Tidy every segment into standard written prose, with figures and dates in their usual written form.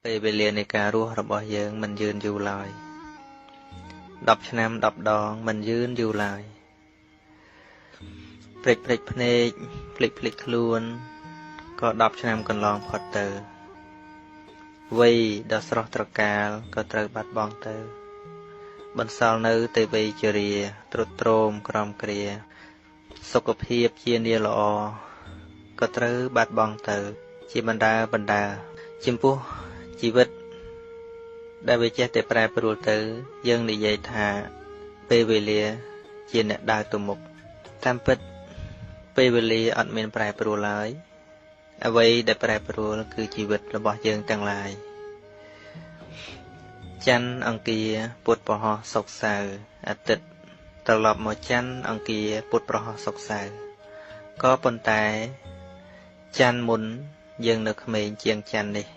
ពេលវេលានៃការរស់របស់យើងមិនយឺនយូរឡើយ10ឆ្នាំ10ដងមិនយឺនយូរឡើយភ្លេចភ្នែកភ្លេចខ្លួនក៏10ឆ្នាំកន្លងផុតទៅវ័យដ៏ស្រស់ត្រកាលក៏ត្រូវបាត់បង់ទៅបន្សល់នៅតែវ័យជរាទ្រុឌទ្រោមក្រំគ្រាសុខភាពជានាល្អក៏ត្រូវបាត់បង់ទៅជាបណ្ដាចំពោះជីវិតដែលវាចេះតែប្រែប្រួលទៅយើងនិយាយថាពេលវេលាជាអ្នកដើរទៅមុខតាមពិតពេលវេលាអត់មានប្រែប្រួលឡើយអ្វីដែលប្រែប្រួលគឺជីវិតរបស់យើងទាំងឡាយច័ន្ទអង្គារពុធប្រហោះសុក្រសៅរ៍អាទិត្យត្រឡប់មកច័ន្ទអង្គារពុធប្រហោះសុក្រសៅរ៍ក៏ប៉ុន្តែច័ន្ទមុនយើងនៅក្មេងជាងច័ន្ទនេះ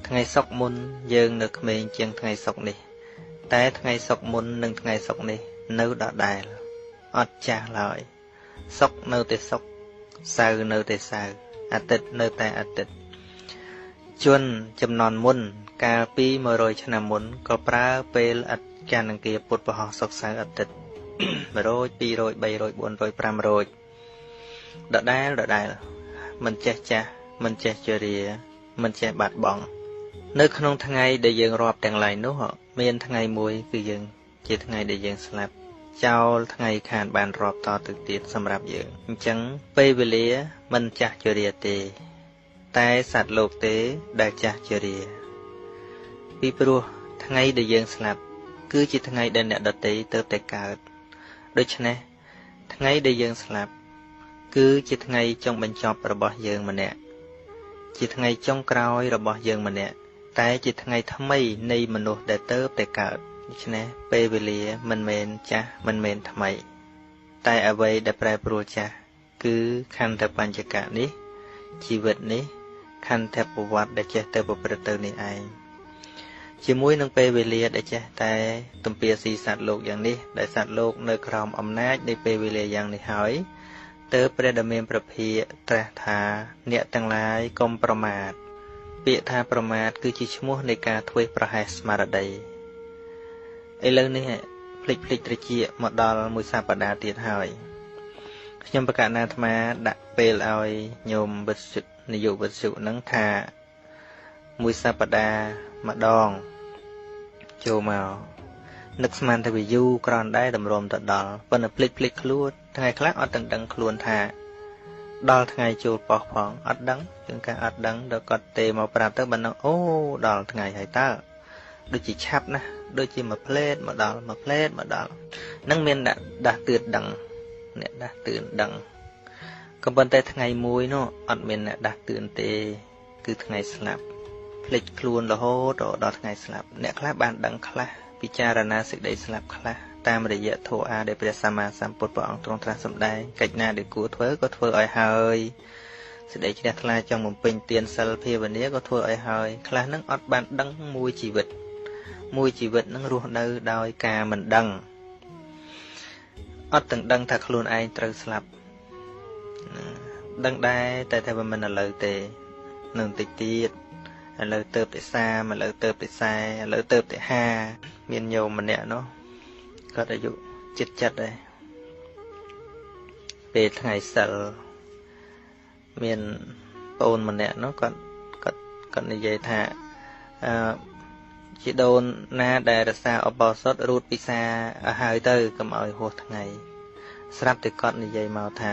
ថ្ងៃសុក្រមុនយើងនៅក្មេងជាងថ្ងៃសុក្រនេះតែថ្ងៃសុក្រមុននិងថ្ងៃសុក្រនេះនៅដដែលអត់ចាស់ឡើយសុក្រនៅតែសុក្រសៅរ៍នៅតែសៅរ៍អាទិត្យនៅតែអាទិត្យជនចំនួនមុនកាលពី100ឆ្នាំមុនក៏ប្រើពេលច័ន្ទអង្គារពុធប្រហោះសុក្រសៅរ៍អាទិត្យ100 200 300 400 500ដដែលមិនចេះចាស់មិនចេះជរាមិនចេះបាត់បង់នៅក្នុងថ្ងៃដែលយើងរាប់ទាំងឡាយនោះមានថ្ងៃមួយគឺយើងជាថ្ងៃដែលយើងស្លាប់ចោលថ្ងៃខានបានរាប់តទៅទៀតសម្រាប់យើងអញ្ចឹងពេលវេលាមិនចាស់ជរាទេតែសត្វលោកទេដែលចាស់ជរាពីព្រោះថ្ងៃដែលយើងស្លាប់គឺជាថ្ងៃដែលអ្នកដទៃទៅតែកើតដូច្នេះថ្ងៃដែលយើងស្លាប់គឺជាថ្ងៃចុងបញ្ចប់របស់យើងម្នាក់ជាថ្ងៃចុងក្រោយរបស់យើងម្នាក់តែជាថ្ងៃថ្មីនៃមនុស្សដែលទៅតែកើតដូច្នេះពេលវេលាមិនមែនចាស់មិនមែនថ្មីតែអ្វីដែលប្រែប្រួលចាស់គឺខន្ធបញ្ចកៈនេះជីវិតនេះខន្ធប្រវត្តិដែលចេះទៅប្រព្រឹត្តទៅនេះឯងជាមួយនឹងពេលវេលាដែលចេះតែទំពាស៊ីសត្វលោកយ៉ាងនេះដែលសត្វលោកនៅក្រោមអំណាចនៃពេលវេលាយ៉ាងនេះហើយទើបព្រះដ៏មានព្រះភិក្ខត្រាស់ថាអ្នកទាំងឡាយកុំប្រមាទពាក្យថាប្រមាទគឺជាឈ្មោះនៃការធ្វេសប្រហែសស្មារតីឥឡូវនេះភ្លេចត្រជាមកដល់មួយសប្តាហ៍ទៀតហើយខ្ញុំប្រកាសណាអាត្មាដាក់ពេលឲ្យញោមវិទ្យុនាយកវិទ្យុនឹងថាមួយសប្តាហ៍ម្ដងចូលមកនឹកស្មានថាវាយូរក្រនដែរតម្រុំទៅដល់ប៉ុន្តែភ្លេចខ្លួនថ្ងៃខ្លះអត់ដឹងខ្លួនថាដល់ថ្ងៃចូលប៉ោះផងអត់ដឹងជាងការអត់ដឹងដល់គាត់ទេមកប្រាប់ទៅបានអូដល់ថ្ងៃហើយតើដូចជាឆាប់ណាស់ដូចជាមួយផ្លេតមកដល់នឹងមានដាស់តឿនដឹងអ្នកដាស់តឿនដឹងក៏ប៉ុន្តែថ្ងៃមួយនោះអត់មានអ្នកដាស់តឿនទេគឺថ្ងៃស្លាប់ភ្លេចខ្លួនរហូតដល់ថ្ងៃស្លាប់អ្នកខ្លះបានដឹងខ្លះពិចារណាសេចក្តីស្លាប់ខ្លះតាមរយៈធម៌អាដែលព្រះសម្មាសម្ពុទ្ធព្រះអង្គទ្រង់ត្រាស់សម្ដែងកិច្ចណាដែលគួរធ្វើក៏ធ្វើឲ្យហើយសេចក្តីជ្រះថ្លាចង់បំពេញទានសិលភាវនាក៏ធ្វើឲ្យហើយខ្លះនឹងអត់បានដឹងមួយជីវិតនឹងរស់នៅដោយការមិនដឹងអត់ទាំងដឹងថាខ្លួនឯងត្រូវស្លាប់ដឹងដែរតែថាវាមិនឥឡូវទេនៅបន្តិចទៀតឥឡូវទៅតែ30ឥឡូវទៅតែ40ឥឡូវទៅតែ50មានញោមម្នាក់នោះគាត់អាយុចិត្តដែរពេលថ្ងៃសិលមានប្អូនម្នាក់នោះគាត់និយាយថាជីដូនណាដែលរសាឧបោសថរូតពិសាឲ្យហើយទៅកុំឲ្យហួសថ្ងៃស្រាប់តែគាត់និយាយមកថា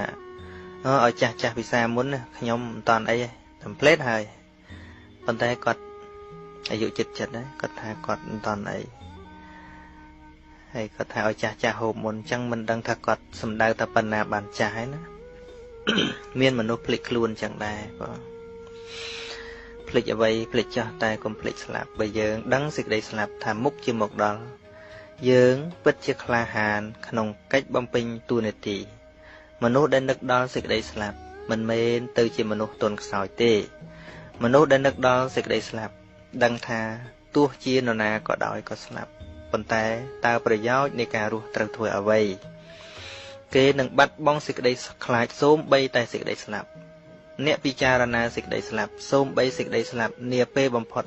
ឲ្យចាស់ពិសាមុនខ្ញុំមិនតាន់អីទេតែផ្លេតហើយប៉ុន្តែគាត់អាយុចិត្តដែរគាត់ថាគាត់មិនតាន់អីហើយគាត់ថាឲ្យចាស់ហូបមុនអញ្ចឹងមិនដឹងថាគាត់សំដៅតែប៉ុណ្ណាបានចាស់ហើយណា មានមនុស្សភ្លេចខ្លួនអញ្ចឹងដែរបងភ្លេចអ្វីភ្លេចចាស់តែកុំភ្លេចស្លាប់បើយើងដឹងសេចក្តីស្លាប់ថាមុខជាមុខដល់យើងពិតជាក្លាហានក្នុងកិច្ចបំពេញតួនាទីមនុស្សដែលនឹកដល់សេចក្តីស្លាប់មិនមែនទៅជាមនុស្សទន់ខ្សោយទេមនុស្សដែលនឹកដល់សេចក្តីស្លាប់ដឹងថាទោះជានរណាក៏ដោយក៏ស្លាប់ប៉ុន្តែតើប្រយោជន៍នៃការរស់ត្រូវធ្វើអ្វីគេនឹងបាត់បង់សេចក្តីខ្លាចសូម្បីតែសេចក្តីស្លាប់អ្នកពិចារណាសេចក្តីស្លាប់សូម្បីសេចក្តីស្លាប់នាពេលបំផុត